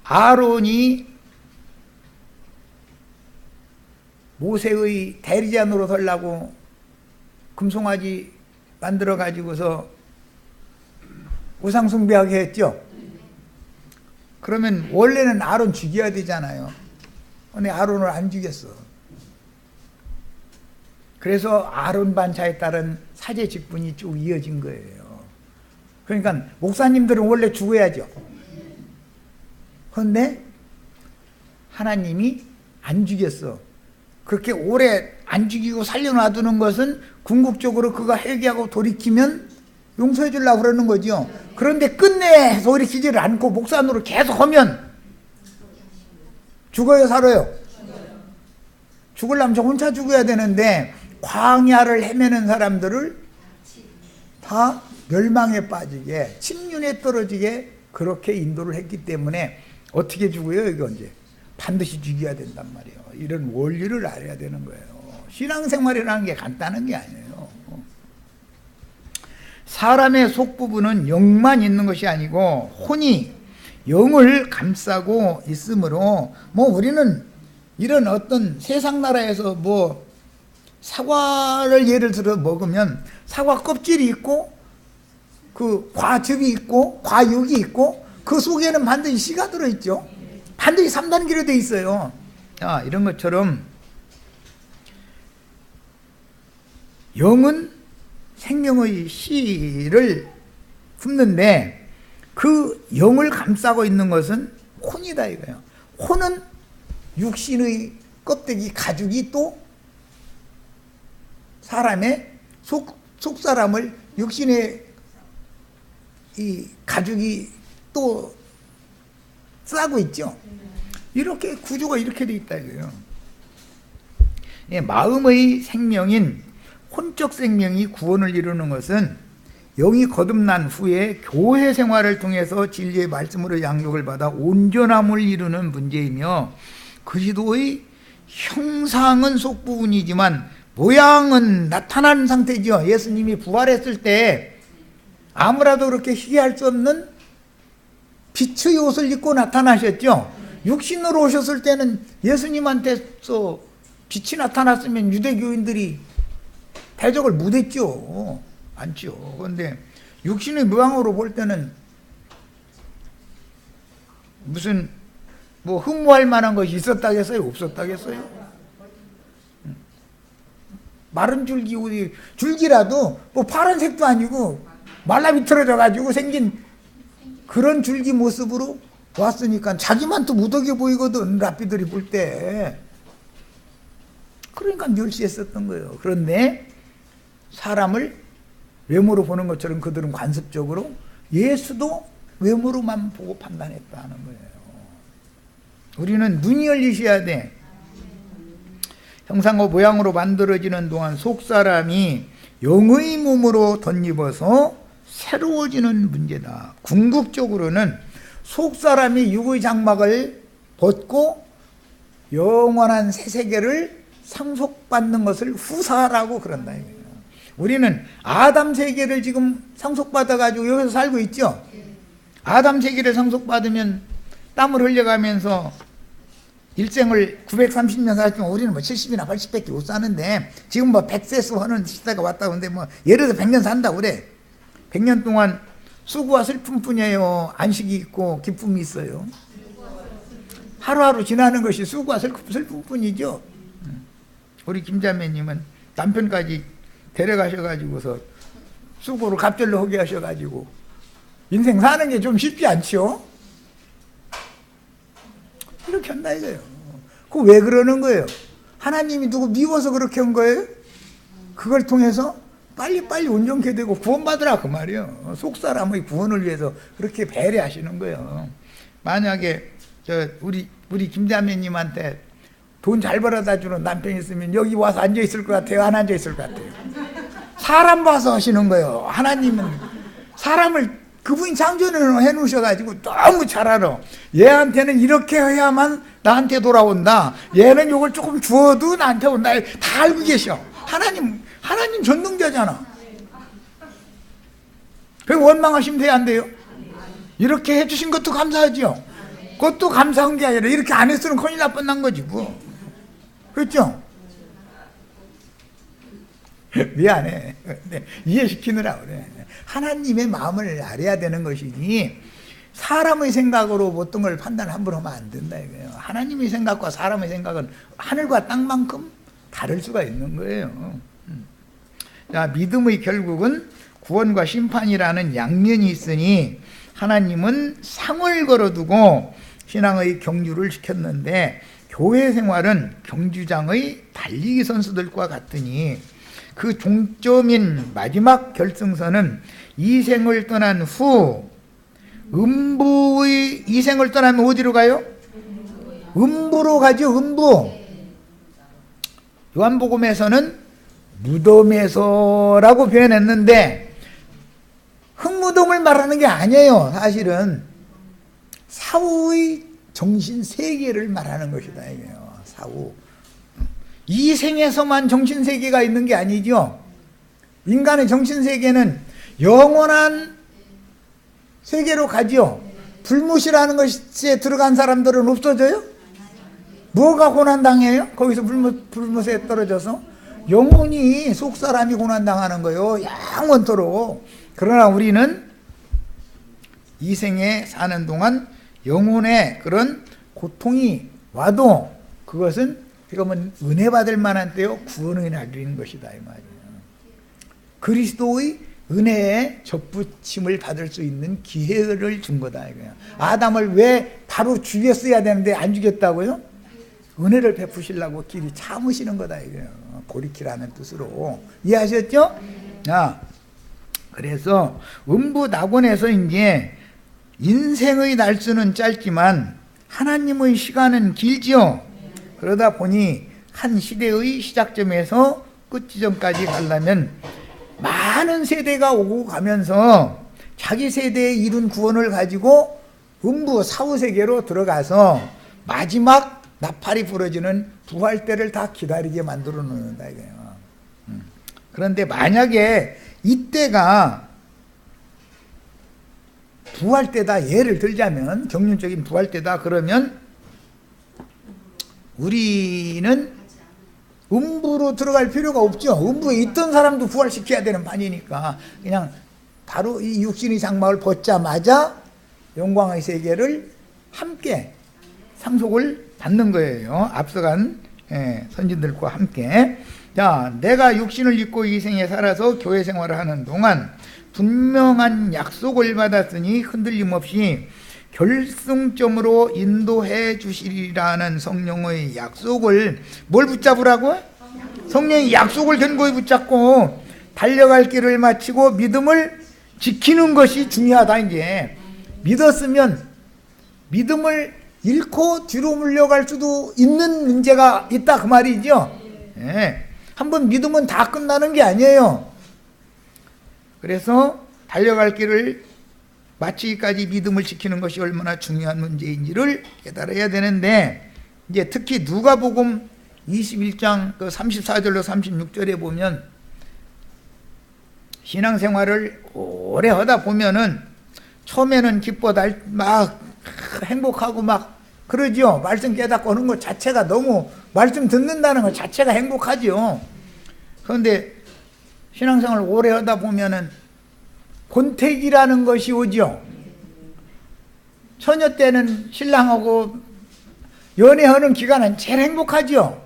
아론이 모세의 대리자노로 서려고 금송아지 만들어 가지고서 우상 숭배하게 했죠. 그러면 원래는 아론 죽여야 되잖아요. 근데 아론을 안 죽였어. 그래서 아론 반차에 따른 사제 직분이 쭉 이어진 거예요. 그러니까 목사님들은 원래 죽어야죠. 그런데 하나님이 안 죽였어. 그렇게 오래 안 죽이고 살려놔두는 것은 궁극적으로 그가 회개하고 돌이키면 용서해 주려고 그러는 거죠. 그런데 끝내 돌이키지를 않고 목사노로 계속 하면 죽어요 살아요? 죽으려면 저 혼자 죽어야 되는데 광야를 헤매는 사람들을 다 멸망에 빠지게 침륜에 떨어지게 그렇게 인도를 했기 때문에 어떻게 죽어요? 이거 이제 반드시 죽여야 된단 말이에요. 이런 원리를 알아야 되는 거예요. 신앙생활이라는 게 간단한 게 아니에요. 사람의 속부분은 영만 있는 것이 아니고 혼이 영을 감싸고 있으므로, 뭐 우리는 이런 어떤 세상 나라에서 뭐 사과를 예를 들어 먹으면 사과 껍질이 있고 그 과즙이 있고 과육이 있고 그 속에는 반드시 씨가 들어있죠. 반드시 3단계로 돼 있어요. 자, 이런 것처럼 영은 생명의 씨를 품는데 그 영을 감싸고 있는 것은 혼이다 이거예요. 혼은 육신의 껍데기 가죽이 또 사람의 속사람을 육신의 이 가죽이 또 싸고 있죠. 이렇게 구조가 이렇게 돼 있다 이거예요. 예, 마음의 생명인 혼적 생명이 구원을 이루는 것은 영이 거듭난 후에 교회 생활을 통해서 진리의 말씀으로 양육을 받아 온전함을 이루는 문제이며, 그리스도의 형상은 속부분이지만 모양은 나타난 상태죠. 예수님이 부활했을 때 아무라도 그렇게 희귀할 수 없는 빛의 옷을 입고 나타나셨죠. 육신으로 오셨을 때는 예수님한테서 빛이 나타났으면 유대교인들이 대적을 못했죠. 않죠. 그런데 육신의 모양으로 볼 때는 무슨 뭐 흠모할 만한 것이 있었다겠어요? 없었다겠어요? 마른 줄기, 우리 줄기라도 뭐 파란색도 아니고 말라비틀어져 가지고 생긴 그런 줄기 모습으로 왔으니까 자기만 또 무더겨 보이거든, 랍비들이 볼 때. 그러니까 멸시했었던 거예요. 그런데 사람을 외모로 보는 것처럼 그들은 관습적으로 예수도 외모로만 보고 판단했다는 거예요. 우리는 눈이 열리셔야 돼. 형상과 모양으로 만들어지는 동안 속사람이 영의 몸으로 덧입어서 새로워지는 문제다. 궁극적으로는 속사람이 육의 장막을 벗고 영원한 새 세계를 상속받는 것을 후사라고 그런다. 우리는 아담 세계를 지금 상속받아가지고 여기서 살고 있죠. 아담 세계를 상속받으면 땀을 흘려가면서 일생을 930년 살았지만 우리는 뭐 70이나 80밖에 못 사는데 지금 뭐 100세수 하는 시대가 왔다 근데 뭐 예를 들어 100년 산다 그래. 100년 동안 수고와 슬픔뿐이에요. 안식이 있고 기쁨이 있어요. 하루하루 지나는 것이 수고와 슬픔뿐이죠. 우리 김자매님은 남편까지 데려가셔가지고서 수고로 갑절로 하게 하셔가지고 인생 사는 게 좀 쉽지 않죠. 이렇게 한다 이거예요. 그거 왜 그러는 거예요? 하나님이 누구 미워서 그렇게 한 거예요? 그걸 통해서 빨리빨리 온전케 되고 구원받으라 그 말이에요. 속사람의 구원을 위해서 그렇게 배려하시는 거예요. 만약에 우리 김자매님한테 돈 잘 벌어다 주는 남편이 있으면 여기 와서 앉아 있을 것 같아요? 안 앉아 있을 것 같아요? 사람 봐서 하시는 거예요. 하나님은 사람을 그분이 창조를 해놓으셔가지고 너무 잘 알아. 얘한테는 이렇게 해야만 나한테 돌아온다. 얘는 이걸 조금 주어도 나한테 온다. 다 알고 계셔. 하나님 전능자잖아. 그 원망하시면 돼요, 안 돼요? 이렇게 해주신 것도 감사하죠. 그것도 감사한 게 아니라 이렇게 안 했으면 큰일 날 뻔한 거지 뭐. 그렇죠? 미안해. 이해시키느라 그래. 하나님의 마음을 알아야 되는 것이니 사람의 생각으로 어떤 걸 판단 함부로 하면 안 된다 이거예요. 하나님의 생각과 사람의 생각은 하늘과 땅만큼 다를 수가 있는 거예요. 자, 믿음의 결국은 구원과 심판이라는 양면이 있으니 하나님은 상을 걸어두고 신앙의 경주를 시켰는데 교회 생활은 경주장의 달리기 선수들과 같으니 그 종점인 마지막 결승선은 이생을 떠난 후 음부의 이생을 떠나면 어디로 가요? 음부로 가죠. 음부. 요한복음에서는 무덤에서라고 표현했는데 흙무덤을 말하는 게 아니에요. 사실은 사후의 정신세계를 말하는 것이다 이게요. 사후. 이 생에서만 정신세계가 있는 게 아니죠. 인간의 정신세계는 영원한 세계로 가죠. 불못이라는 것에 들어간 사람들은 없어져요? 뭐가 고난당해요? 거기서 불못에 떨어져서? 영혼이 속사람이 고난당하는 거예요. 영원토록. 그러나 우리는 이 생에 사는 동안 영혼의 그런 고통이 와도 그것은 그러면 은혜 받을 만한 때요 구원의 날인 것이다 이 말이에요. 그리스도의 은혜에 접붙임을 받을 수 있는 기회를 준 거다 이거야. 아담을 왜 바로 죽였어야 되는데 안 죽였다고요? 은혜를 베푸시려고 길이 참으시는 거다 이거예요. 고리키라는 뜻으로 이해하셨죠? 자, 그래서 음부 낙원에서 이제 인생의 날수는 짧지만 하나님의 시간은 길지요. 그러다 보니 한 시대의 시작점에서 끝 지점까지 가려면 많은 세대가 오고 가면서 자기 세대에 이룬 구원을 가지고 음부 사후세계로 들어가서 마지막 나팔이 부러지는 부활 때를 다 기다리게 만들어 놓는다 이거예요. 그런데 만약에 이때가 부활 때다 예를 들자면 경륜적인 부활 때다 그러면 우리는 음부로 들어갈 필요가 없죠. 음부에 있던 사람도 부활시켜야 되는 판이니까 그냥 바로 이 육신의 장막을 벗자마자 영광의 세계를 함께 상속을 받는 거예요. 앞서간 선진들과 함께. 자, 내가 육신을 입고 이 생에 살아서 교회 생활을 하는 동안 분명한 약속을 받았으니 흔들림 없이 결승점으로 인도해 주시리라는 성령의 약속을 뭘 붙잡으라고? 성령의 약속을 견고히 붙잡고 달려갈 길을 마치고 믿음을 지키는 것이 중요하다. 이제 믿었으면 믿음을 잃고 뒤로 물려갈 수도 있는 문제가 있다 그 말이죠. 네. 한번 믿으면 다 끝나는 게 아니에요. 그래서 달려갈 길을 마치기까지 믿음을 지키는 것이 얼마나 중요한 문제인지를 깨달아야 되는데, 이제 특히 누가복음 21장 그 34절로 36절에 보면 신앙생활을 오래 하다 보면은 처음에는 막 행복하고 막 그러죠. 말씀 깨닫고 하는 것 자체가 너무, 말씀 듣는다는 것 자체가 행복하죠. 그런데 신앙생활을 오래 하다 보면은 권태기라는 것이 오죠. 처녀 때는 신랑하고 연애하는 기간은 제일 행복하죠.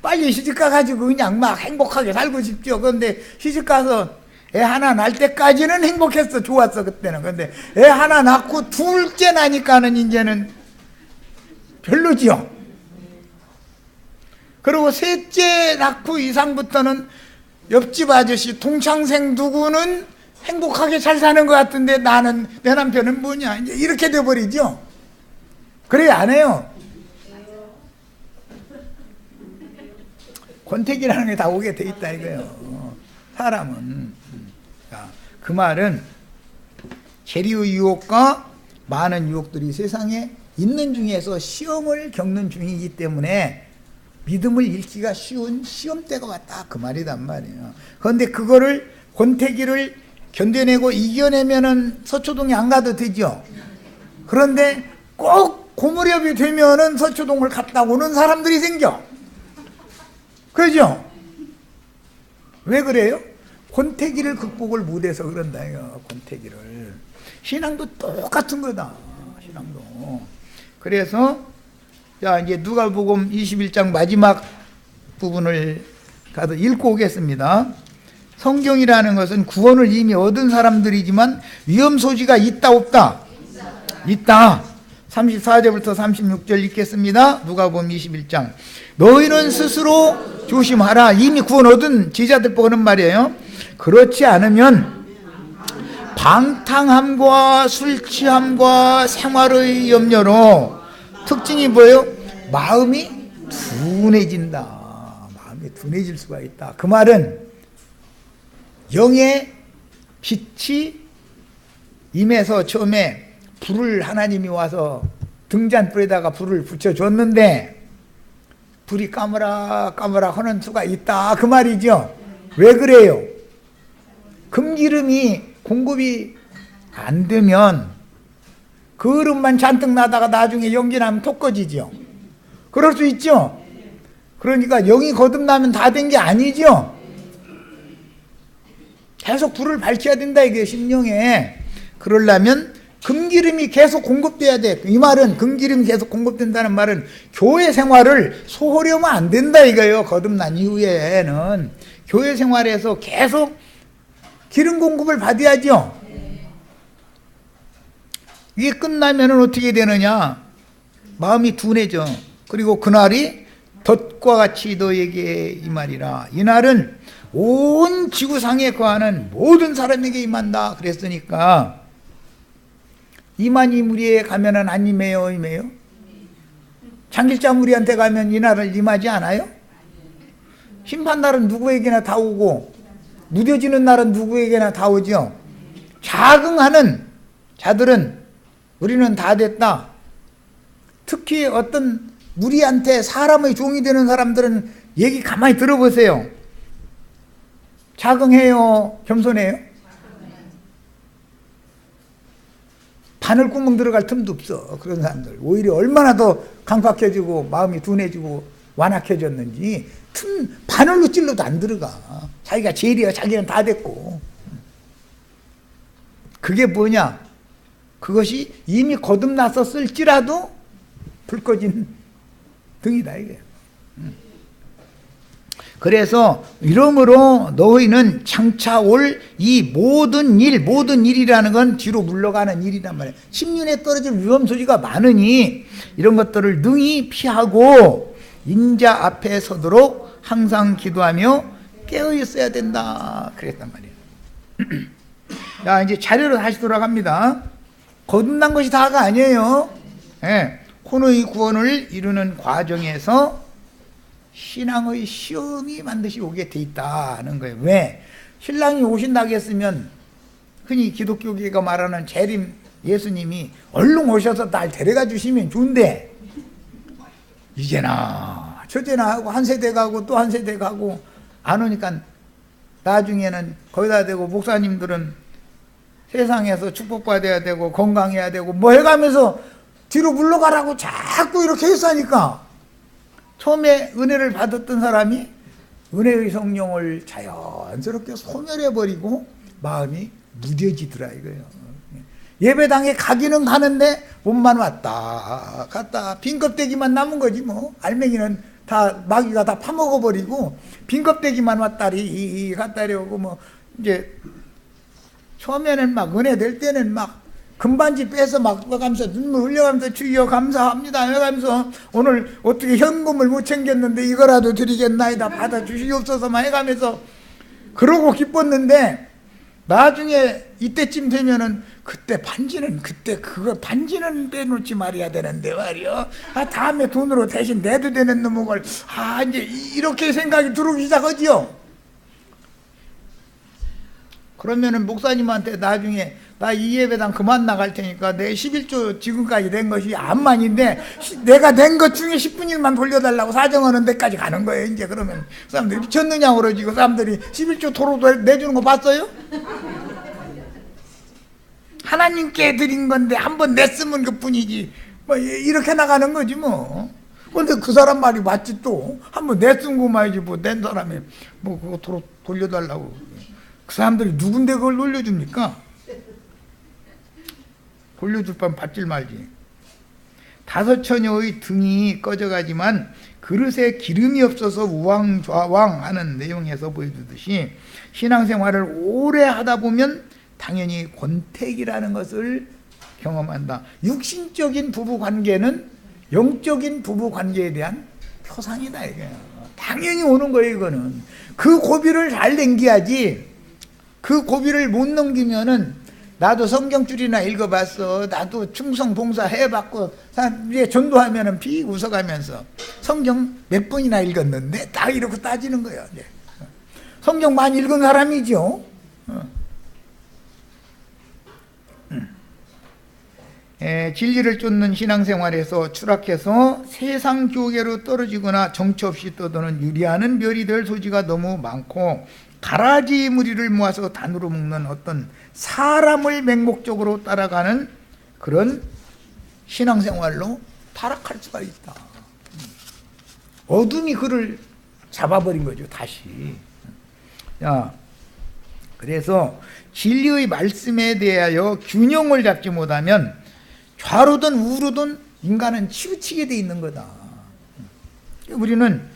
빨리 시집가 가지고 그냥 막 행복하게 살고 싶죠. 그런데 시집가서 애 하나 날 때까지는 행복했어. 좋았어 그때는. 그런데 애 하나 낳고 둘째 나니까는 이제는 별로지요. 그리고 셋째 낳고 이상부터는 옆집 아저씨 동창생 누구는 행복하게 잘 사는 것 같은데 나는, 내 남편은 뭐냐, 이제 이렇게 돼버리죠. 그래 안 해요. 권태기라는 게 다 오게 돼 있다 이거예요. 사람은. 자, 그 말은 재리의 유혹과 많은 유혹들이 세상에 있는 중에서 시험을 겪는 중이기 때문에 믿음을 잃기가 쉬운 시험대가 왔다 그 말이단 말이에요. 그런데 그거를, 권태기를 견뎌내고 이겨내면은 서초동에 안 가도 되죠. 그런데 꼭 고무렵이 되면은 서초동을 갔다 오는 사람들이 생겨. 그죠? 왜 그래요? 권태기를 극복을 못해서 그런다 이거. 권태기를. 신앙도 똑같은 거다. 신앙도. 그래서 자, 이제 누가복음 21장 마지막 부분을 가서 읽고 오겠습니다. 성경이라는 것은 구원을 이미 얻은 사람들이지만 위험 소지가 있다 없다? 있다. 34절부터 36절 읽겠습니다. 누가복음 21장. 너희는 스스로 조심하라. 이미 구원 얻은 제자들 보는 말이에요. 그렇지 않으면 방탕함과 술 취함과 생활의 염려로, 특징이 뭐예요? 마음이 둔해진다. 마음이 둔해질 수가 있다. 그 말은 영의 빛이 임해서 처음에 불을 하나님이 와서 등잔불에다가 불을 붙여줬는데 불이 까무라까무라 하는 수가 있다 그 말이죠. 왜 그래요? 금기름이 공급이 안 되면 그릇만 잔뜩 나다가 나중에 연기 나면 톡 꺼지죠. 그럴 수 있죠. 그러니까 영이 거듭나면 다 된 게 아니죠. 계속 불을 밝혀야 된다 이게 심령에. 그러려면 금기름이 계속 공급돼야 돼. 이 말은, 금기름이 계속 공급된다는 말은 교회 생활을 소홀히 하면 안 된다 이거예요. 거듭난 이후에는 교회 생활에서 계속 기름 공급을 받아야죠. 이게 끝나면은 어떻게 되느냐? 마음이 둔해져. 그리고 그날이 덫과 같이 너에게 임하리라. 이날은 온 지구상에 거하는 모든 사람에게 임한다 그랬으니까, 이만희 무리에 가면은 안 임해요? 임해요? 장길자 무리한테 가면 이날을 임하지 않아요? 심판날은 누구에게나 다 오고 무뎌지는 날은 누구에게나 다 오죠. 자긍하는 자들은 우리는 다 됐다. 특히 어떤 무리한테 사람의 종이 되는 사람들은 얘기 가만히 들어보세요. 자긍해요? 겸손해요? 바늘구멍 들어갈 틈도 없어. 그런 사람들 오히려 얼마나 더 강팍해지고 마음이 둔해지고 완악해졌는지 바늘로 찔러도 안 들어가. 자기가 제일이야. 자기는 다 됐고. 그게 뭐냐? 그것이 이미 거듭났었을지라도 불 꺼진 등이다 이게. 그래서 이러므로 너희는 장차 올 이 모든 일이라는 건 뒤로 물러가는 일이란 말이에요. 심륜에 떨어질 위험 소지가 많으니 이런 것들을 능히 피하고 인자 앞에 서도록 항상 기도하며 깨어 있어야 된다 그랬단 말이에요. 자, 이제 자료로 다시 돌아갑니다. 거듭난 것이 다가 아니에요. 네. 혼의 구원을 이루는 과정에서 신앙의 시험이 반드시 오게 돼 있다는 거예요. 왜? 신랑이 오신다고 했으면 흔히 기독교계가 말하는 재림 예수님이 얼른 오셔서 날 데려가 주시면 좋은데 이제나 저제나 하고 한 세대 가고 또 한 세대 가고 안 오니까 나중에는 거기다 대고 목사님들은 세상에서 축복받아야 되고 건강해야 되고 뭐 해가면서 뒤로 물러가라고 자꾸 이렇게 했으니까 처음에 은혜를 받았던 사람이 은혜의 성령을 자연스럽게 소멸해버리고 마음이 무뎌지더라 이거예요. 예배당에 가기는 가는데 몸만 왔다 갔다 빈 껍데기만 남은 거지 뭐. 알맹이는 다 마귀가 다 파먹어버리고 빈 껍데기만 왔다리 갔다리 오고 뭐. 이제 처음에는 막 은혜 될 때는 막 금반지 빼서 막 가면서 눈물 흘려가면서 주여 감사합니다 해가면서 오늘 어떻게 현금을 못 챙겼는데 이거라도 드리겠나이다 받아주시옵소서만 해가면서 그러고 기뻤는데 나중에 이때쯤 되면은 그때 반지는 그때 그거 반지는 빼놓지 말아야 되는데 말이요. 다음에 돈으로 대신 내도 되는 놈을 이제 이렇게 생각이 들어오기 시작하지요. 그러면은 목사님한테 나중에 나 이 예배당 그만 나갈 테니까 내 11조 지금까지 낸 것이 암만인데 내가 낸 것 중에 10분의 1만 돌려달라고 사정하는 데까지 가는 거예요. 이제 그러면 사람들이 미쳤느냐 그러지고 사람들이 11조 토로 내주는 거 봤어요? 하나님께 드린 건데 한번 냈으면 그뿐이지 뭐 이렇게 나가는 거지 뭐. 근데 그 사람 말이 맞지 또 한번 냈은 거 말이지 뭐 낸 사람이 뭐 그거 토로 돌려달라고. 그 사람들이 누군데 그걸 돌려줍니까? 돌려줄 뻔 받질 말지. 다섯 처녀의 등이 꺼져가지만 그릇에 기름이 없어서 우왕좌왕하는 내용에서 보여주듯이 신앙생활을 오래 하다 보면 당연히 권태기라는 것을 경험한다. 육신적인 부부관계는 영적인 부부관계에 대한 표상이다 이게. 당연히 오는 거예요 이거는. 그 고비를 잘 넘겨야지. 그 고비를 못 넘기면은 나도 성경줄이나 읽어봤어. 나도 충성 봉사 해봤고 이제 전도하면은 비 웃어가면서 성경 몇 번이나 읽었는데 다 이렇게 따지는 거예요. 이제. 성경 많이 읽은 사람이죠. 진리를 쫓는 신앙생활에서 추락해서 세상 교계로 떨어지거나 정처 없이 떠도는 유리하는 별이 될 소지가 너무 많고 가라지 무리를 모아서 단으로 묶는 어떤 사람을 맹목적으로 따라가는 그런 신앙생활로 타락할 수가 있다. 어둠이 그를 잡아버린 거죠 다시. 자, 그래서 진리의 말씀에 대하여 균형을 잡지 못하면 좌로든 우로든 인간은 치우치게 돼 있는 거다. 우리는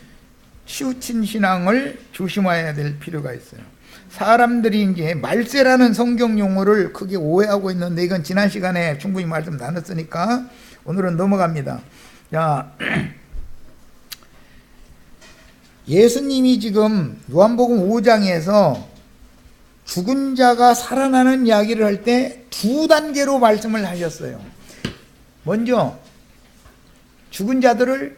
치우친 신앙을 조심해야 될 필요가 있어요. 사람들이 이제 말세라는 성경 용어를 크게 오해하고 있는데 이건 지난 시간에 충분히 말씀 나눴으니까 오늘은 넘어갑니다. 자, 예수님이 지금 요한복음 5장에서 죽은 자가 살아나는 이야기를 할 때 두 단계로 말씀을 하셨어요. 먼저 죽은 자들을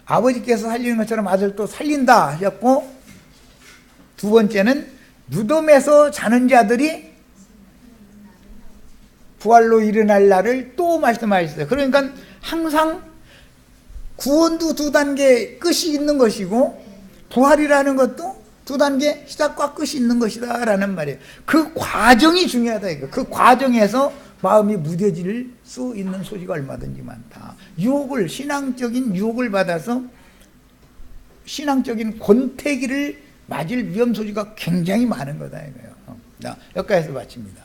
아버지께서 살리는 것처럼 아들도 살린다 하셨고, 두 번째는 무덤에서 자는 자들이 부활로 일어날 날을 또 말씀하셨어요. 그러니까 항상 구원도 두 단계 끝이 있는 것이고 부활이라는 것도 두 단계 시작과 끝이 있는 것이다 라는 말이에요. 그 과정이 중요하다 이거. 그 과정에서 마음이 무뎌질 수 있는 소리가 얼마든지 많다. 유혹을, 신앙적인 유혹을 받아서 신앙적인 권태기를 맞을 위험 소지가 굉장히 많은 거다 이거예요. 자, 여기까지서 마칩니다.